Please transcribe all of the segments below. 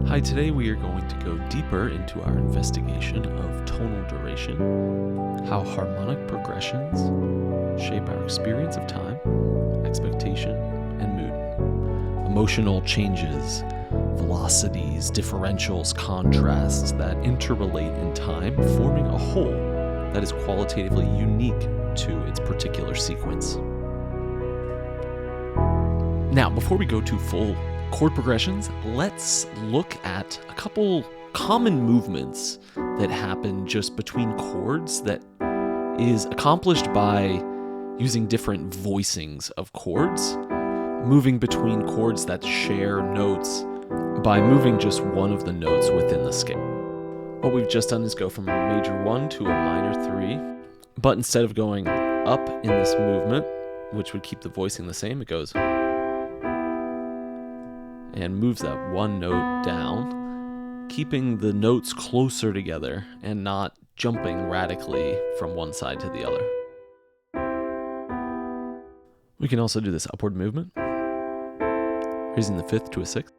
Hi, today we are going to go deeper into our investigation of tonal duration, how harmonic progressions shape our experience of time, expectation, and mood. Emotional changes, velocities, differentials, contrasts that interrelate in time, forming a whole that is qualitatively unique to its particular sequence. Now, before we go to full chord progressions, let's look at a couple common movements that happen just between chords that is accomplished by using different voicings of chords, moving between chords that share notes by moving just one of the notes within the scale. What we've just done is go from a major 1 to a minor 3, but instead of going up in this movement, which would keep the voicing the same, it goes and moves that one note down, keeping the notes closer together and not jumping radically from one side to the other. We can also do this upward movement, raising the 5th to a 6th.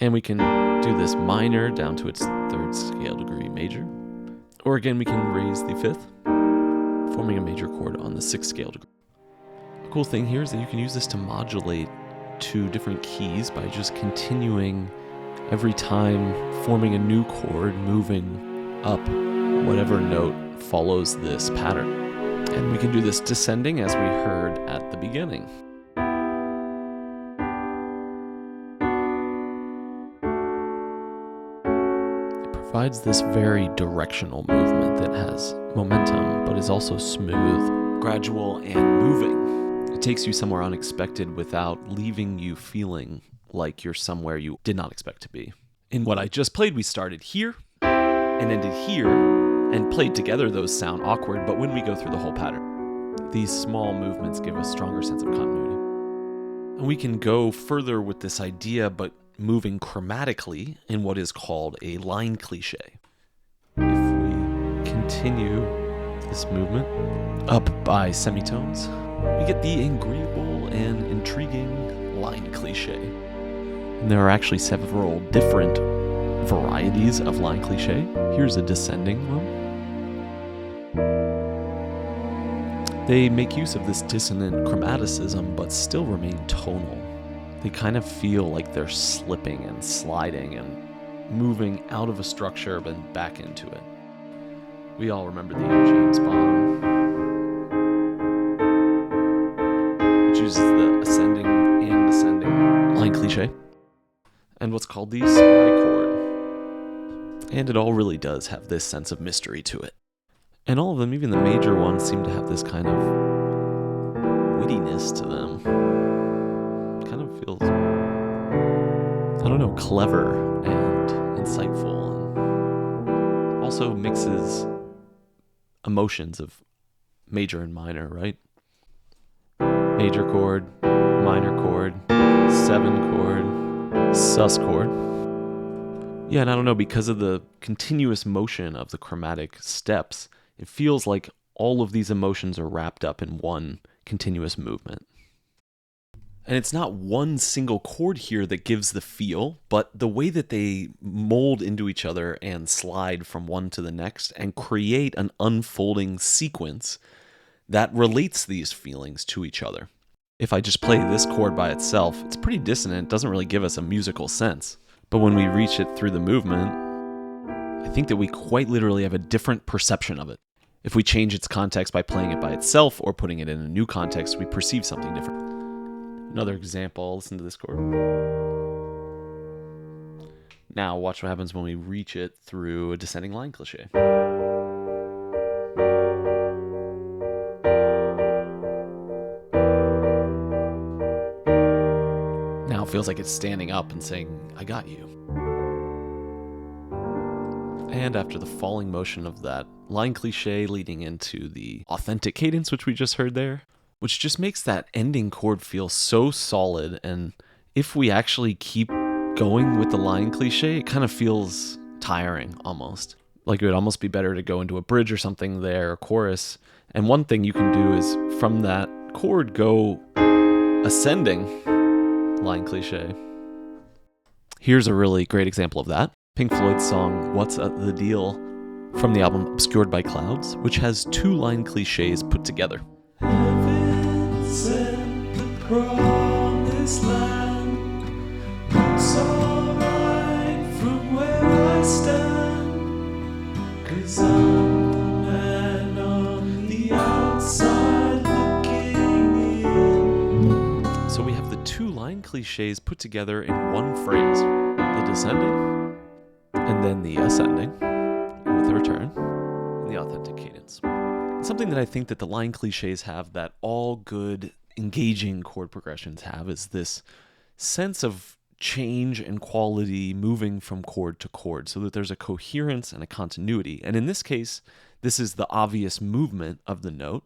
And we can do this minor down to its 3rd scale degree major. Or again, we can raise the 5th, forming a major chord on the 6th scale degree. The cool thing here is that you can use this to modulate two different keys by just continuing every time, forming a new chord, moving up whatever note follows this pattern. And we can do this descending as we heard at the beginning. It provides this very directional movement that has momentum, but is also smooth, gradual, and moving. It takes you somewhere unexpected without leaving you feeling like you're somewhere you did not expect to be. In what I just played, we started here and ended here and played together. Those sound awkward, but when we go through the whole pattern, these small movements give a stronger sense of continuity. And we can go further with this idea, but moving chromatically in what is called a line cliche. If we continue this movement up by semitones, we get the agreeable and intriguing line cliche. And there are actually several different varieties of line cliche. Here's a descending one. They make use of this dissonant chromaticism, but still remain tonal. They kind of feel like they're slipping and sliding and moving out of a structure and back into it. We all remember the James Bond, which uses the ascending and descending line cliche, and what's called the spy chord. And it all really does have this sense of mystery to it. And all of them, even the major ones, seem to have this kind of wittiness to them. It kind of feels, clever and insightful, and also mixes emotions of major and minor, right? Major chord, minor chord, 7 chord, sus chord. Yeah, and because of the continuous motion of the chromatic steps, it feels like all of these emotions are wrapped up in one continuous movement. And it's not one single chord here that gives the feel, but the way that they mold into each other and slide from one to the next and create an unfolding sequence that relates these feelings to each other. If I just play this chord by itself, it's pretty dissonant, doesn't really give us a musical sense. But when we reach it through the movement, I think that we quite literally have a different perception of it. If we change its context by playing it by itself or putting it in a new context, we perceive something different. Another example, listen to this chord. Now watch what happens when we reach it through a descending line cliche. Now it feels like it's standing up and saying, I got you. And after the falling motion of that line cliche leading into the authentic cadence, which we just heard there, which just makes that ending chord feel so solid. And if we actually keep going with the line cliche, it kind of feels tiring almost. Like it would almost be better to go into a bridge or something there, a chorus. And one thing you can do is from that chord go ascending line cliche. Here's a really great example of that. Pink Floyd's song What's the Deal from the album Obscured by Clouds, which has two line cliches put together. Heaven sent the promised land, looks alright from where I stand, 'cause I'm the man on the outside looking in. So we have the two line cliches put together in one phrase, the descending and then the ascending, with the return and the authentic cadence. Something that I think that the line cliches have that all good, engaging chord progressions have is this sense of change and quality moving from chord to chord so that there's a coherence and a continuity. And in this case, this is the obvious movement of the note.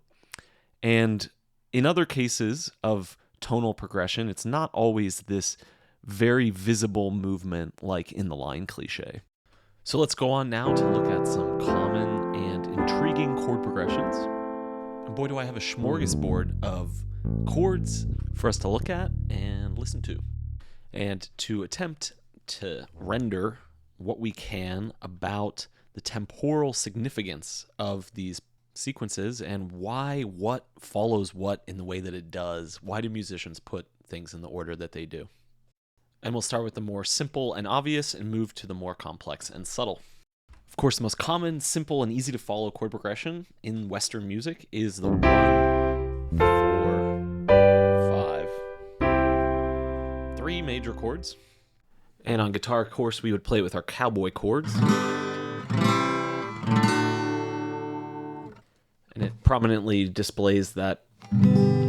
And in other cases of tonal progression, it's not always this very visible movement like in the line cliche. So let's go on now to look at some common and intriguing chord progressions. And boy, do I have a smorgasbord of chords for us to look at and listen to. And to attempt to render what we can about the temporal significance of these sequences and why what follows what in the way that it does. Why do musicians put things in the order that they do? And we'll start with the more simple and obvious and move to the more complex and subtle. Of course, the most common, simple, and easy to follow chord progression in Western music is the 1, 4, 5, 3 major chords. And on guitar, of course, we would play with our cowboy chords. And it prominently displays that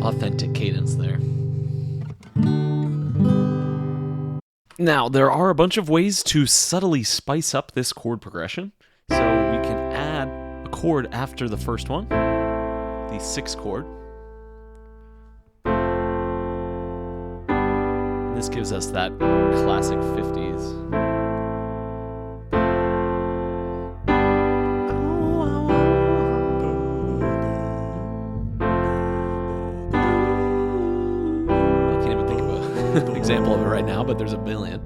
authentic cadence there. Now, there are a bunch of ways to subtly spice up this chord progression. So we can add a chord after the first one, the 6th chord. And this gives us that classic 50s. Example of it right now, but there's a billion.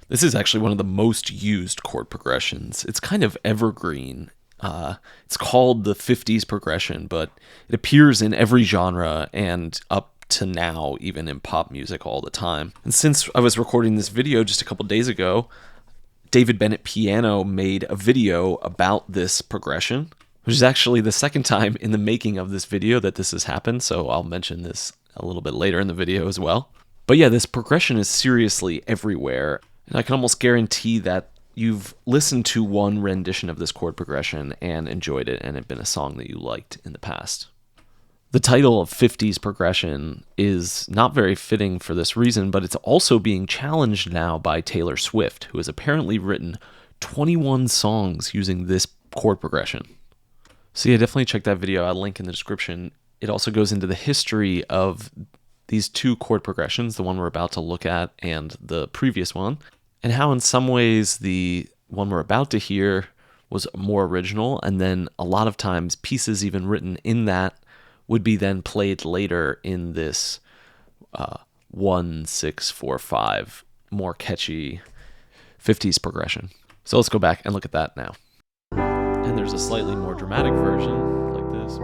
This is actually one of the most used chord progressions. It's kind of evergreen. It's called the 50s progression, but it appears in every genre and up to now, even in pop music all the time. And since I was recording this video just a couple days ago, David Bennett Piano made a video about this progression, which is actually the second time in the making of this video that this has happened, so I'll mention this a little bit later in the video as well. But yeah, this progression is seriously everywhere. And I can almost guarantee that you've listened to one rendition of this chord progression and enjoyed it, and it been a song that you liked in the past. The title of 50s progression is not very fitting for this reason, but it's also being challenged now by Taylor Swift, who has apparently written 21 songs using this chord progression. So yeah, definitely check that video out, link in the description. It also goes into the history of these two chord progressions, the one we're about to look at and the previous one, and how in some ways the one we're about to hear was more original, and then a lot of times pieces even written in that would be then played later in this 1, 6, 4, 5 more catchy 50s progression. So let's go back and look at that now. And there's a slightly more dramatic version like this.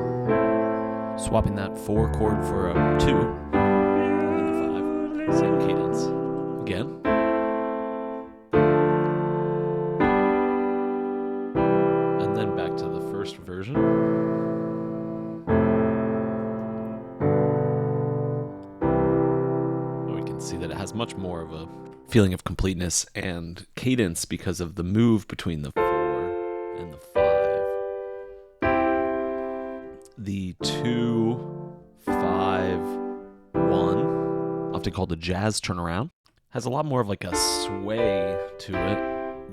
Swapping that 4 chord for a 2, and then the 5, same cadence. Again. And then back to the first version. We can see that it has much more of a feeling of completeness and cadence because of the move between the 4 and the 5. The 2, 5, 1, often called the jazz turnaround, has a lot more of like a sway to it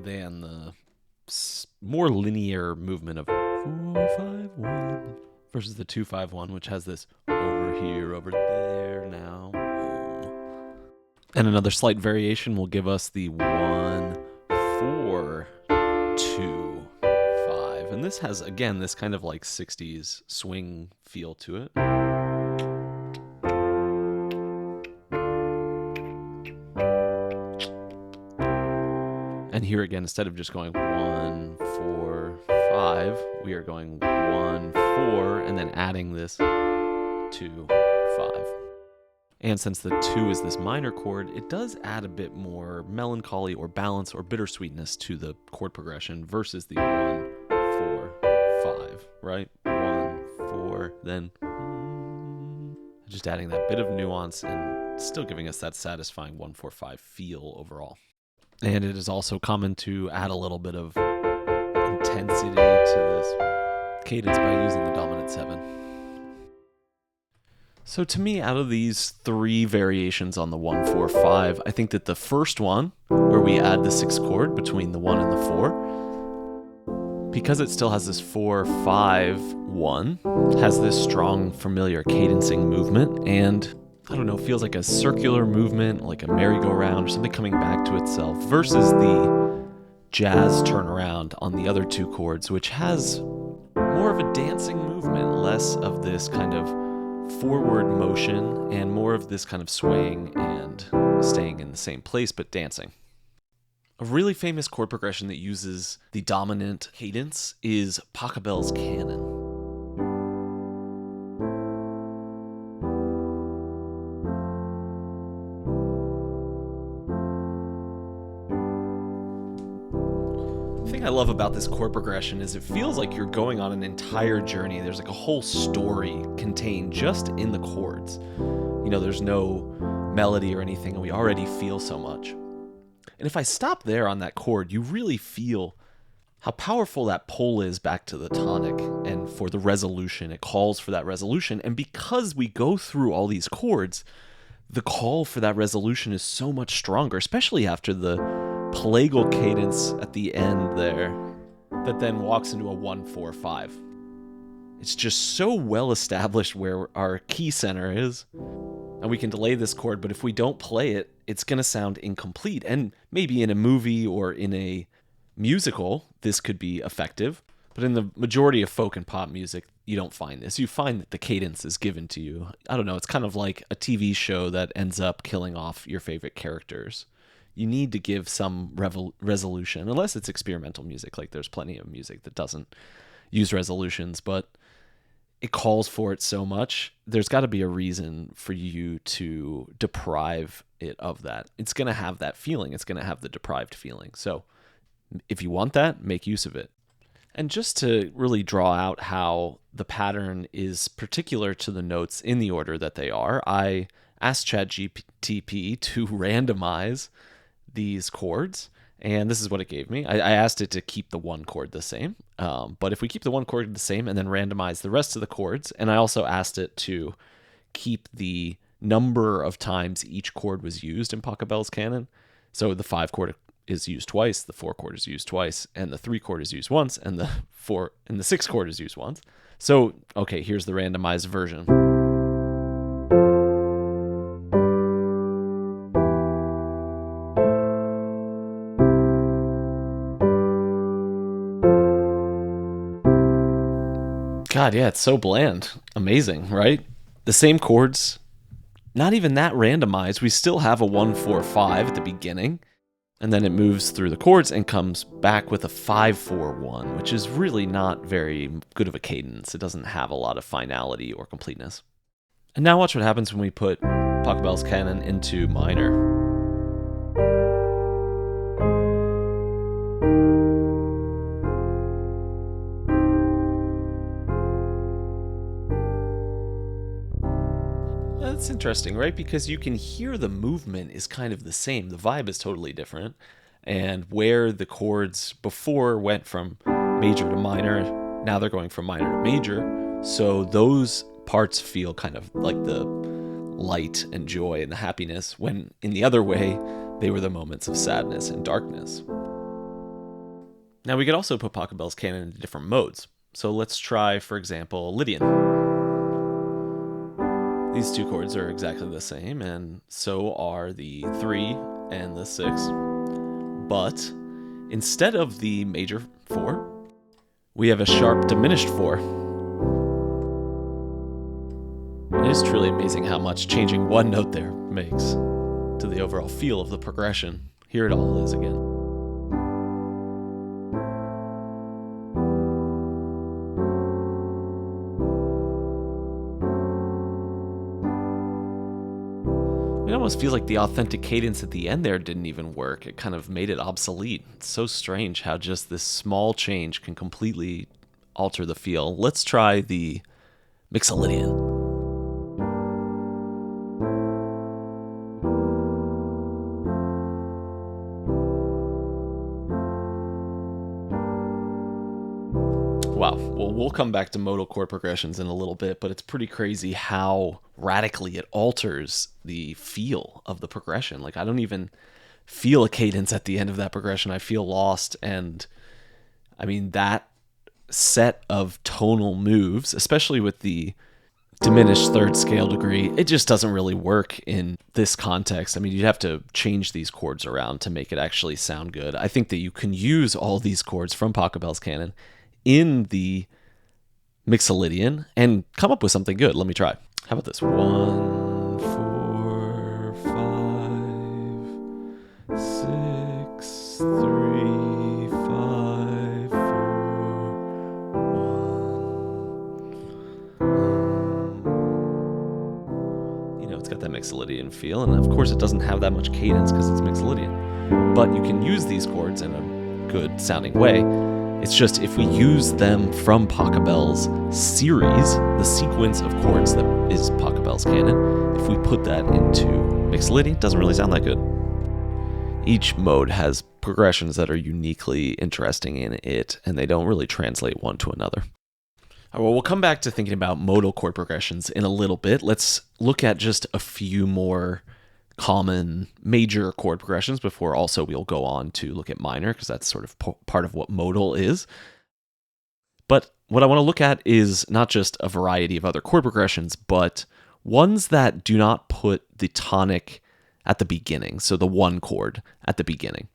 than the more linear movement of 4, 5, 1 versus the 2, 5, 1, which has this over here, over there, now, home. And another slight variation will give us the 1, 4, 2, 5. And this has, again, this kind of like 60s swing feel to it. And here again, instead of just going 1, 4, 5, we are going 1, 4, and then adding this 2, 5. And since the 2 is this minor chord, it does add a bit more melancholy or balance or bittersweetness to the chord progression versus the 1, 4, 5, right? 1, 4, then just adding that bit of nuance and still giving us that satisfying 1, 4, 5 feel overall. And it is also common to add a little bit of intensity to this cadence by using the dominant 7. So to me, out of these 3 variations on the 1, 4, 5, I think that the first one, where we add the 6th chord between the 1 and the 4, because it still has this 4, 5, 1, has this strong, familiar cadencing movement, and I don't know, feels like a circular movement, like a merry-go-round or something coming back to itself, versus the jazz turnaround on the other 2 chords, which has more of a dancing movement, less of this kind of forward motion and more of this kind of swaying and staying in the same place but dancing. A really famous chord progression that uses the dominant cadence is Pachelbel's canon. The thing I love about this chord progression is it feels like you're going on an entire journey. There's like a whole story contained just in the chords. You know, there's no melody or anything, and we already feel so much. And if I stop there on that chord, you really feel how powerful that pull is back to the tonic and for the resolution. It calls for that resolution. And because we go through all these chords, the call for that resolution is so much stronger, especially after the plagal cadence at the end there that then walks into a 1, 4, 5. It's just so well established where our key center is, and we can delay this chord, but if we don't play it, it's going to sound incomplete. And maybe in a movie or in a musical, this could be effective, but in the majority of folk and pop music, you don't find this. You find that the cadence is given to you. I don't know, it's kind of like a TV show that ends up killing off your favorite characters. You need to give some resolution, unless it's experimental music. Like there's plenty of music that doesn't use resolutions, but it calls for it so much. There's got to be a reason for you to deprive it of that. It's going to have that feeling. It's going to have the deprived feeling. So if you want that, make use of it. And just to really draw out how the pattern is particular to the notes in the order that they are, I asked ChatGPT to randomize these chords, and this is what it gave me. I asked it to keep the 1 chord the same, but if we keep the 1 chord the same and then randomize the rest of the chords, and I also asked it to keep the number of times each chord was used in Pachelbel's canon. So the 5 chord is used twice, the 4 chord is used twice, and the 3 chord is used once, and the 4 and the 6 chord is used once. So, okay, here's the randomized version. God, yeah, it's so bland. Amazing, right? The same chords, not even that randomized. We still have a 1, 4, 5 at the beginning, and then it moves through the chords and comes back with a 5, 4, 1, which is really not very good of a cadence. It doesn't have a lot of finality or completeness. And now watch what happens when we put Pachelbel's canon into minor. That's interesting, right? Because you can hear the movement is kind of the same. The vibe is totally different. And where the chords before went from major to minor, now they're going from minor to major. So those parts feel kind of like the light and joy and the happiness, when in the other way, they were the moments of sadness and darkness. Now we could also put Pachelbel's canon into different modes. So let's try, for example, Lydian. These 2 chords are exactly the same, and so are the 3 and the 6. But instead of the major 4, we have a sharp diminished 4. It is truly amazing how much changing 1 note there makes to the overall feel of the progression. Here it all is again. almost feels like the authentic cadence at the end there didn't even work. It kind of made it obsolete. It's so strange how just this small change can completely alter the feel. Let's try the Mixolydian. Wow. Well, we'll come back to modal chord progressions in a little bit, but it's pretty crazy how radically it alters the feel of the progression. Like, I don't even feel a cadence at the end of that progression. I feel lost. And I mean, that set of tonal moves, especially with the diminished third scale degree, it just doesn't really work in this context. I mean, you'd have to change these chords around to make it actually sound good. I think that you can use all these chords from Pachelbel's canon in the Mixolydian and come up with something good. Let me try. How about this? 1, 4, 5, 6, 3, 5, 4, 1. You know, it's got that Mixolydian feel, and of course it doesn't have that much cadence because it's Mixolydian. But you can use these chords in a good sounding way. It's just if we use them from Pachelbel's series, the sequence of chords that is Pachelbel's canon, if we put that into Mixolydian, it doesn't really sound that good. Each mode has progressions that are uniquely interesting in it, and they don't really translate one to another. All right, well, we'll come back to thinking about modal chord progressions in a little bit. Let's look at just a few more common major chord progressions before also we'll go on to look at minor, because that's sort of part of what modal is. But what I want to look at is not just a variety of other chord progressions, but ones that do not put the tonic at the beginning, so the one chord at the beginning.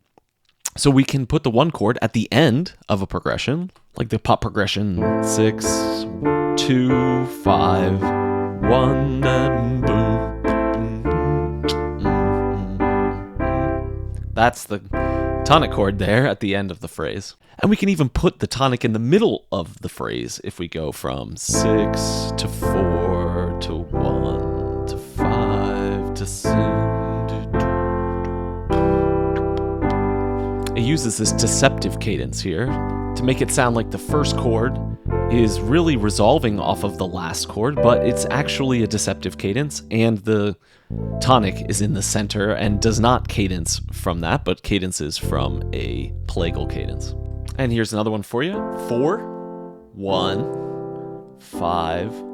So we can put the one chord at the end of a progression, like the pop progression 6, 2, 5, 1, and boom. That's the tonic chord there at the end of the phrase. And we can even put the tonic in the middle of the phrase if we go from 6 to 4 to 1 to 5 to 6. It uses this deceptive cadence here to make it sound like the first chord is really resolving off of the last chord, but it's actually a deceptive cadence, and the tonic is in the center and does not cadence from that, but cadences from a plagal cadence. And here's another one for you. 4, 1, 5,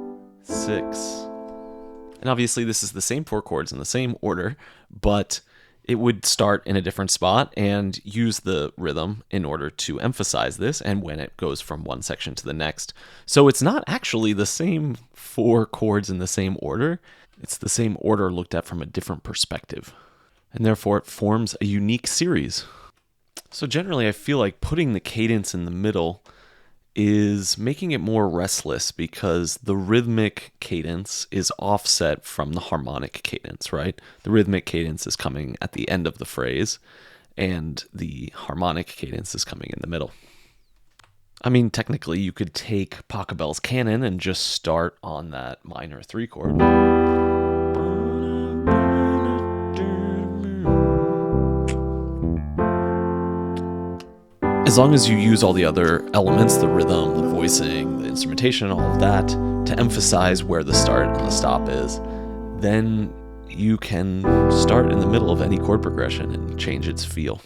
6. And obviously this is the same 4 chords in the same order, but it would start in a different spot and use the rhythm in order to emphasize this, and when it goes from one section to the next. So it's not actually the same 4 chords in the same order. It's the same order looked at from a different perspective. And therefore it forms a unique series. So generally I feel like putting the cadence in the middle is making it more restless, because the rhythmic cadence is offset from the harmonic cadence, right? The rhythmic cadence is coming at the end of the phrase, and the harmonic cadence is coming in the middle. I mean, technically you could take Pachelbel's canon and just start on that minor 3 chord. As long as you use all the other elements, the rhythm, the voicing, the instrumentation, all of that, to emphasize where the start and the stop is, then you can start in the middle of any chord progression and change its feel.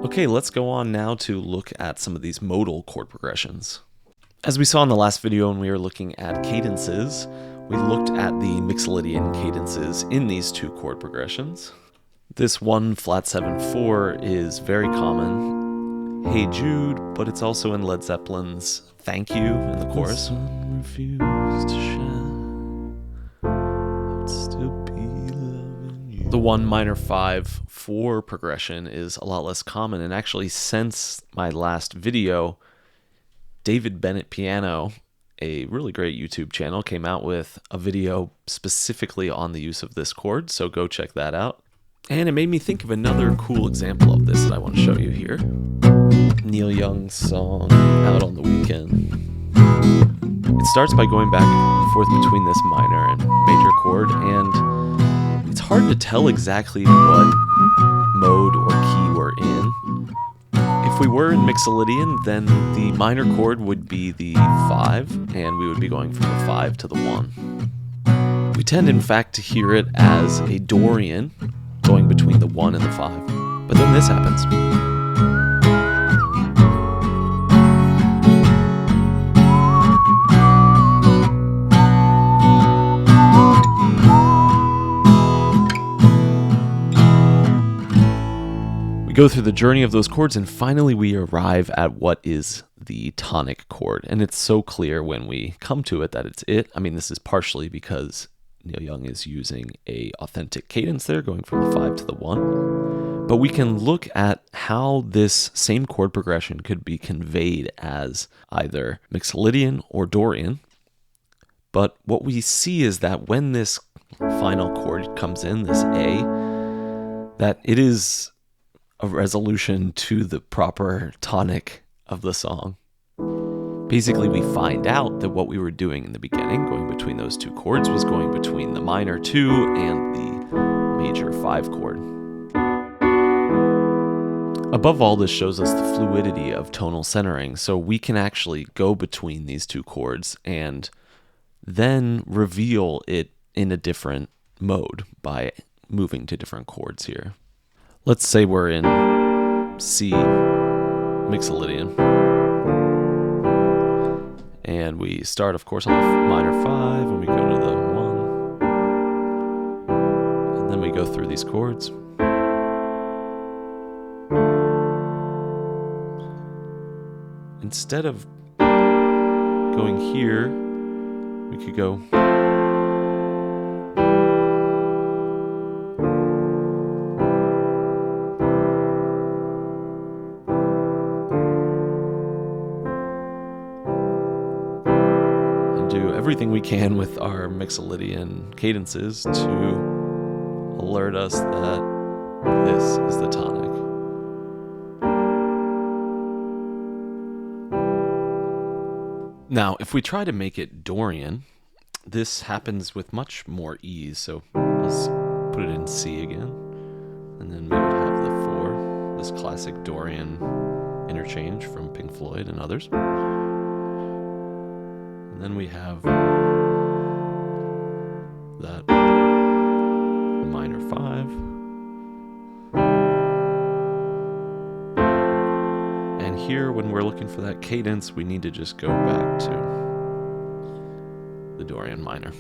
Okay, let's go on now to look at some of these modal chord progressions. As we saw in the last video when we were looking at cadences, we looked at the Mixolydian cadences in these 2 chord progressions. This 1 flat 7 4 is very common. Hey Jude, but it's also in Led Zeppelin's Thank You in the chorus. The sun refused to shine. I'd still be loving you. The 1 minor 5 4 progression is a lot less common, and actually since my last video, David Bennett Piano, a really great YouTube channel, came out with a video specifically on the use of this chord, so go check that out. And it made me think of another cool example of this that I want to show you here. Neil Young's song, Out on the Weekend. It starts by going back and forth between this minor and major chord, and it's hard to tell exactly what mode or key we're in. If we were in Mixolydian, then the minor chord would be the 5, and we would be going from the 5 to the 1. We tend, in fact, to hear it as a Dorian going between the 1 and the 5. But then this happens. We go through the journey of those chords, and finally we arrive at what is the tonic chord. And it's so clear when we come to it that it's it. I mean, this is partially because Neil Young is using a authentic cadence there, going from the 5 to the 1. But we can look at how this same chord progression could be conveyed as either Mixolydian or Dorian. But what we see is that when this final chord comes in, this A, that it is a resolution to the proper tonic of the song. Basically, we find out that what we were doing in the beginning, going between those two chords, was going between the minor 2 and the major 5 chord. Above all, this shows us the fluidity of tonal centering, so we can actually go between these two chords and then reveal it in a different mode by moving to different chords here. Let's say we're in C Mixolydian, and we start, of course, on the minor 5, and we go to the 1, and then we go through these chords. Instead of going here, we could go and do everything we can with our Mixolydian cadences to alert us that this is the tonic. Now, if we try to make it Dorian, this happens with much more ease. So let's put it in C again. And then we would have the 4, this classic Dorian interchange from Pink Floyd and others. And then we have that minor 5. And here, when we're looking for that cadence, we need to just go back to the Dorian minor.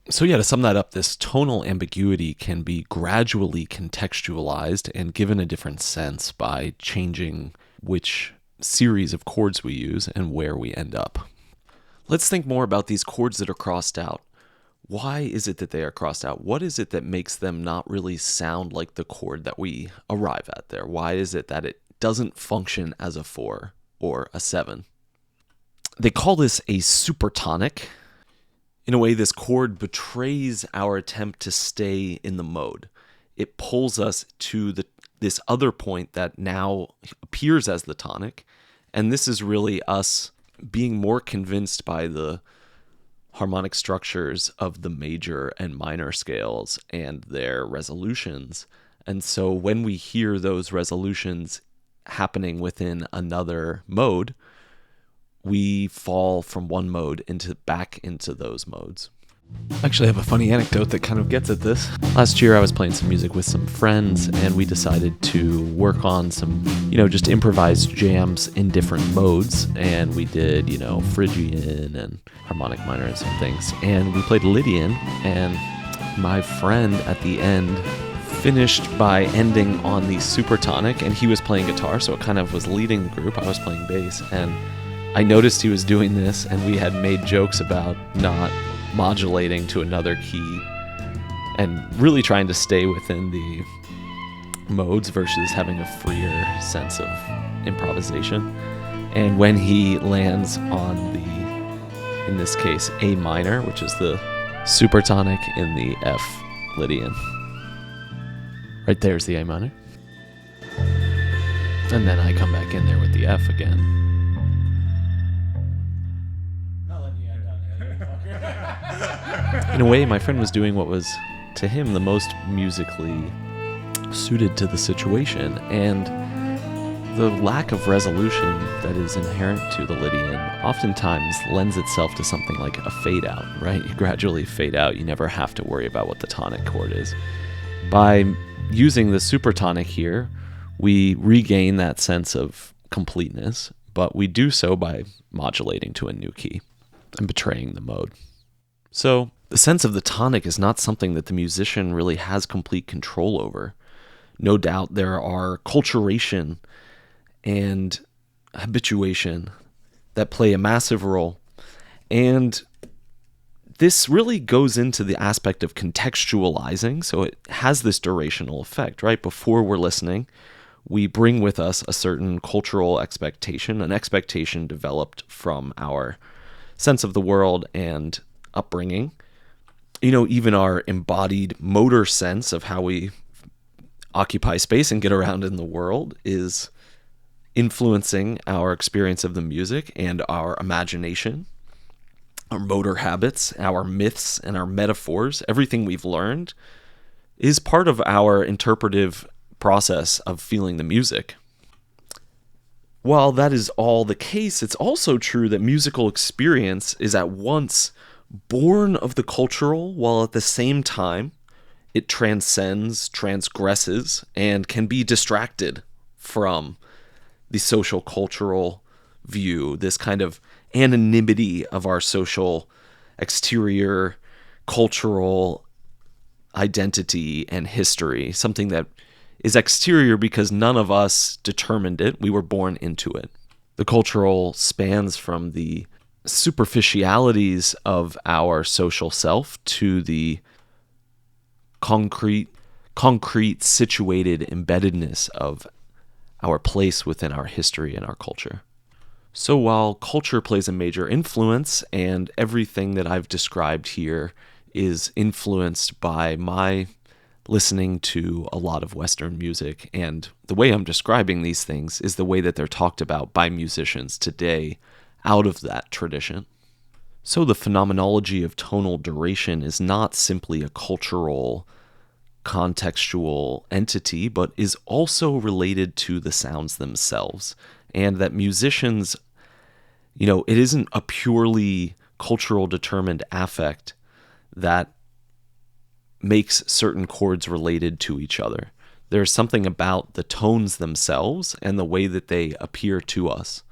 So yeah, to sum that up, this tonal ambiguity can be gradually contextualized and given a different sense by changing which series of chords we use and where we end up. Let's think more about these chords that are crossed out. Why is it that they are crossed out? What is it that makes them not really sound like the chord that we arrive at there? Why is it that it doesn't function as a 4 or a 7? They call this a supertonic. In a way, this chord betrays our attempt to stay in the mode. It pulls us to this other point that now appears as the tonic, and this is really us being more convinced by the harmonic structures of the major and minor scales and their resolutions. And so when we hear those resolutions happening within another mode, we fall from one mode back into those modes. Actually, I have a funny anecdote that kind of gets at this. Last year, I was playing some music with some friends, and we decided to work on some, just improvised jams in different modes. And we did, Phrygian and harmonic minor and some things. And we played Lydian, and my friend at the end finished by ending on the supertonic, and he was playing guitar, so it kind of was leading the group. I was playing bass, and I noticed he was doing this, and we had made jokes about not modulating to another key and really trying to stay within the modes versus having a freer sense of improvisation. And when he lands on the, in this case, A minor, which is the supertonic in the F Lydian, right there's the A minor. And then I come back in there with the F again. In a way, my friend was doing what was to him, the most musically suited to the situation. And the lack of resolution that is inherent to the Lydian oftentimes lends itself to something like a fade out, right? You gradually fade out. You never have to worry about what the tonic chord is. By using the supertonic here, we regain that sense of completeness, but we do so by modulating to a new key and betraying the mode. So the sense of the tonic is not something that the musician really has complete control over. No doubt there are culturation and habituation that play a massive role. And this really goes into the aspect of contextualizing. So it has this durational effect, right? Before we're listening, we bring with us a certain cultural expectation, an expectation developed from our sense of the world and upbringing. Even our embodied motor sense of how we occupy space and get around in the world is influencing our experience of the music and our imagination, our motor habits, our myths, and our metaphors. Everything we've learned is part of our interpretive process of feeling the music. While that is all the case, it's also true that musical experience is at once born of the cultural, while at the same time it transcends, transgresses, and can be distracted from the social cultural view, this kind of anonymity of our social exterior cultural identity and history, something that is exterior because none of us determined it. We were born into it. The cultural spans from the superficialities of our social self to the concrete situated embeddedness of our place within our history and our culture. So while culture plays a major influence, and everything that I've described here is influenced by my listening to a lot of Western music, and the way I'm describing these things is the way that they're talked about by musicians today out of that tradition. So the phenomenology of tonal duration is not simply a cultural contextual entity, but is also related to the sounds themselves. And that musicians, it isn't a purely cultural determined affect that makes certain chords related to each other. There's something about the tones themselves and the way that they appear to us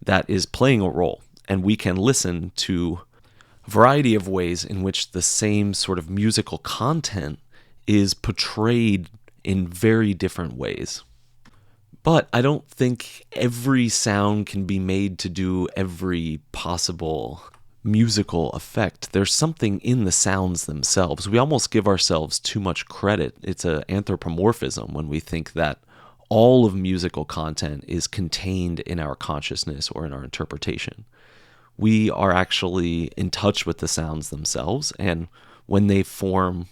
that is playing a role. And we can listen to a variety of ways in which the same sort of musical content is portrayed in very different ways. But I don't think every sound can be made to do every possible musical effect. There's something in the sounds themselves. We almost give ourselves too much credit. It's an anthropomorphism when we think that all of musical content is contained in our consciousness or in our interpretation. We are actually in touch with the sounds themselves, and when they form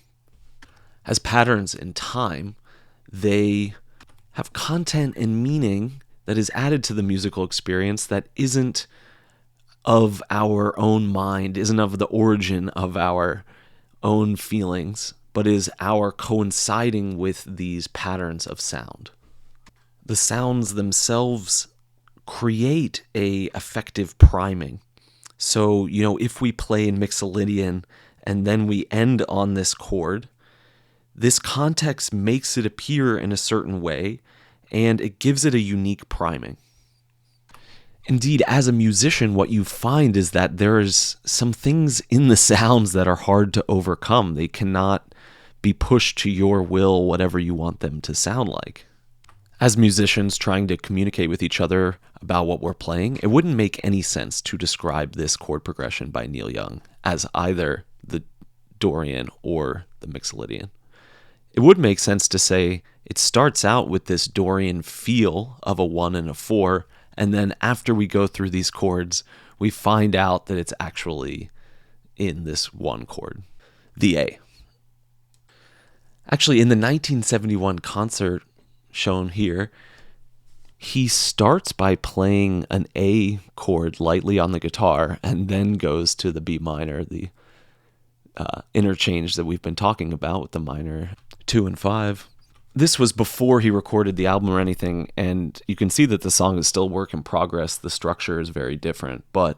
as patterns in time, they have content and meaning that is added to the musical experience that isn't of our own mind, isn't of the origin of our own feelings, but is our coinciding with these patterns of sound. The sounds themselves create a effective priming. So, if we play in Mixolydian and then we end on this chord, this context makes it appear in a certain way, and it gives it a unique priming. Indeed, as a musician, what you find is that there's some things in the sounds that are hard to overcome. They cannot be pushed to your will, whatever you want them to sound like. As musicians trying to communicate with each other about what we're playing, it wouldn't make any sense to describe this chord progression by Neil Young as either the Dorian or the Mixolydian. It would make sense to say it starts out with this Dorian feel of a 1 and a 4, and then after we go through these chords, we find out that it's actually in this one chord, the A. Actually, in the 1971 concert shown here, he starts by playing an A chord lightly on the guitar and then goes to the B minor, the interchange that we've been talking about with the minor 2 and 5. This was before he recorded the album or anything, and you can see that the song is still work in progress. The structure is very different, but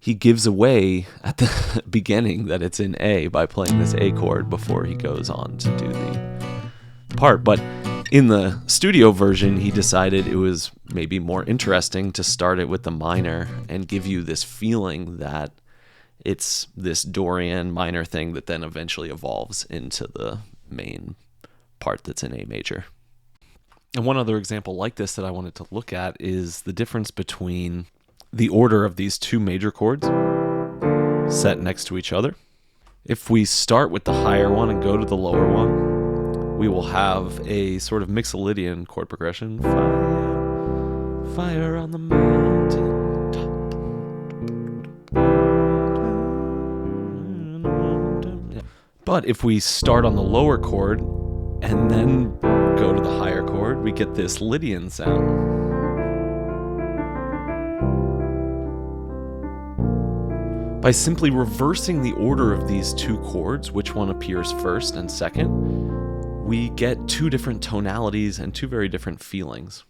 he gives away at the beginning that it's in A by playing this A chord before he goes on to do the part. But in the studio version, he decided it was maybe more interesting to start it with the minor and give you this feeling that it's this Dorian minor thing that then eventually evolves into the main part that's in A major. And one other example like this that I wanted to look at is the difference between the order of these two major chords set next to each other. If we start with the higher one and go to the lower one, we will have a sort of Mixolydian chord progression. Fire, fire on the mountain top. But if we start on the lower chord and then go to the higher chord, we get this Lydian sound. By simply reversing the order of these two chords, which one appears first and second, we get two different tonalities and two very different feelings.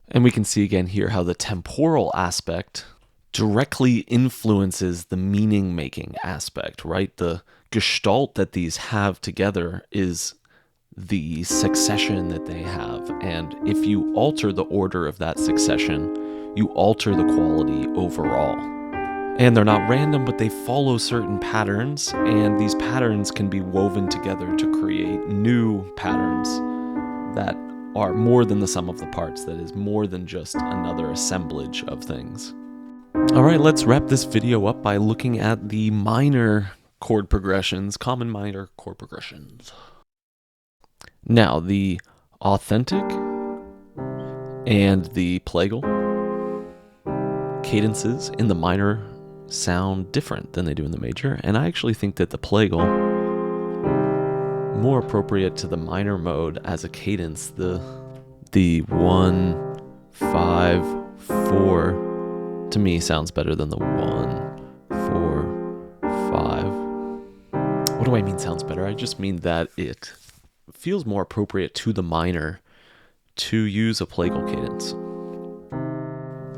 And we can see again here how the temporal aspect directly influences the meaning-making aspect, right? The gestalt that these have together is the succession that they have. And if you alter the order of that succession, you alter the quality overall. And they're not random, but they follow certain patterns, and these patterns can be woven together to create new patterns that are more than the sum of the parts, that is more than just another assemblage of things. All right, let's wrap this video up by looking at the minor chord progressions, common minor chord progressions. Now, the authentic and the plagal cadences in the minor sound different than they do in the major, and I actually think that the plagal, more appropriate to the minor mode as a cadence, the 1, 5, 4 to me sounds better than the 1, 4, 5. What do I mean sounds better? I just mean that it feels more appropriate to the minor to use a plagal cadence.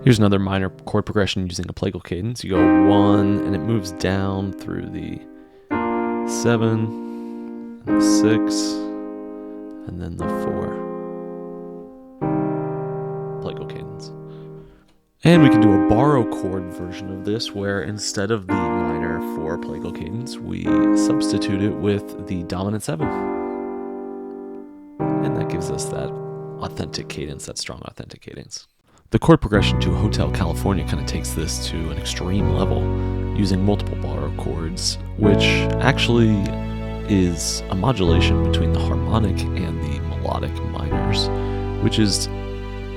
Here's another minor chord progression using a plagal cadence. You go 1 and it moves down through the 7 and the 6 and then the 4. Plagal cadence. And we can do a borrow chord version of this where instead of the minor 4 plagal cadence, we substitute it with the dominant 7. And that gives us that authentic cadence, that strong authentic cadence. The chord progression to Hotel California kind of takes this to an extreme level, using multiple borrow chords, which actually is a modulation between the harmonic and the melodic minors, which is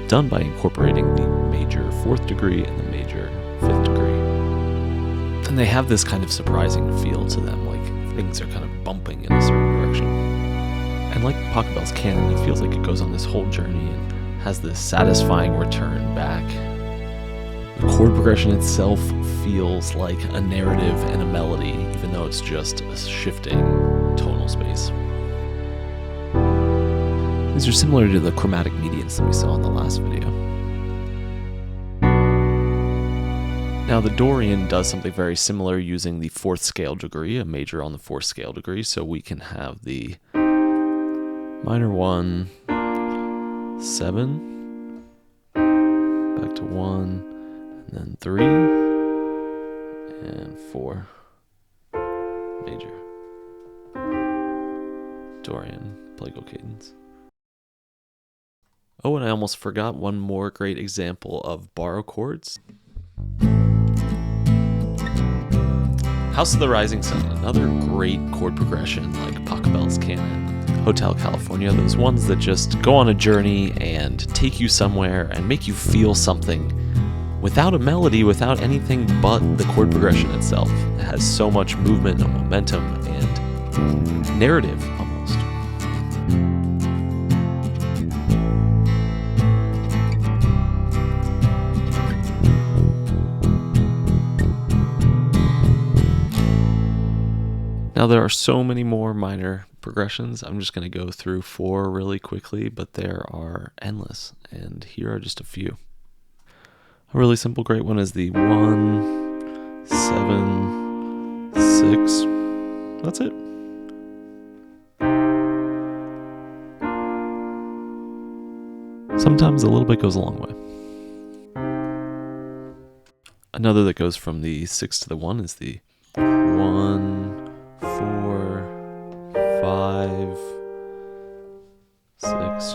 done by incorporating the major 4th degree and the major 5th degree. And they have this kind of surprising feel to them, like things are kind of bumping in a certain direction. And like Pachelbel's canon, it feels like it goes on this whole journey and has this satisfying return back. The chord progression itself feels like a narrative and a melody, even though it's just a shifting tonal space. These are similar to the chromatic medians that we saw in the last video. Now the Dorian does something very similar using the 4th scale degree, a major on the 4th scale degree, so we can have the minor 1, 7, back to 1, and then 3, and 4, major, Dorian, plagal cadence. Oh, and I almost forgot one more great example of borrow chords. House of the Rising Sun, another great chord progression like Pachelbel's canon. Hotel California, those ones that just go on a journey and take you somewhere and make you feel something without a melody, without anything but the chord progression itself. It has so much movement and momentum and narrative almost. Now, there are so many more minor progressions. I'm just going to go through 4 really quickly, but there are endless, and here are just a few. A really simple, great one is the 1, 7, 6. That's it. Sometimes a little bit goes a long way. Another that goes from the 6 to the 1 is the 1, 4, 5, 6,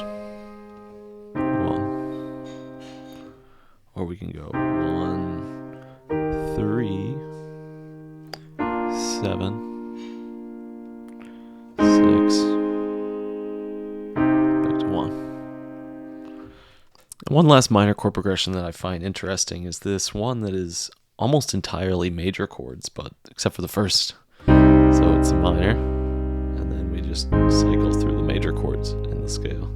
1. Or we can go 1, 3, 7, 6, back to 1. And one last minor chord progression that I find interesting is this one that is almost entirely major chords, but except for the first. So it's a minor, and then we just cycle through the major chords in the scale.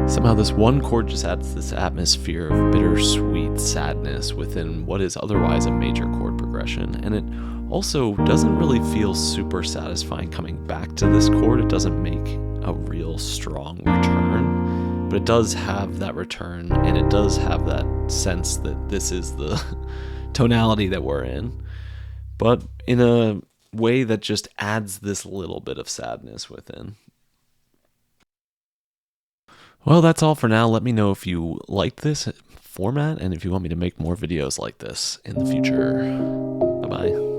Somehow this one chord just adds this atmosphere of bittersweet sadness within what is otherwise a major chord progression, and it also doesn't really feel super satisfying coming back to this chord. It doesn't make a real strong return, but it does have that return, and it does have that sense that this is the tonality that we're in, but in a way that just adds this little bit of sadness within. Well, that's all for now. Let me know if you liked this format and if you want me to make more videos like this in the future. Bye-bye.